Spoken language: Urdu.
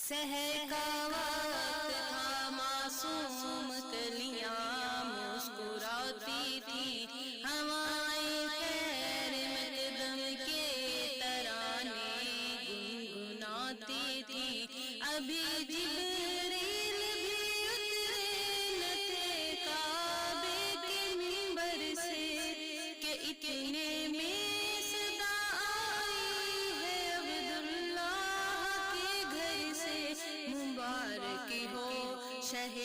سحر کا وقت تھا، معصوم کلیاں مسکراتی تھی، ہوائیں خیر مقدم کے ترانے گنگناتی تھی۔ ابھی جبریل بھی اترے نہ تھے کعبے کے منبر سے کہ اتنے میں صدا آئی ہے عبداللہ کے گھر سے، مبارک ہو شہ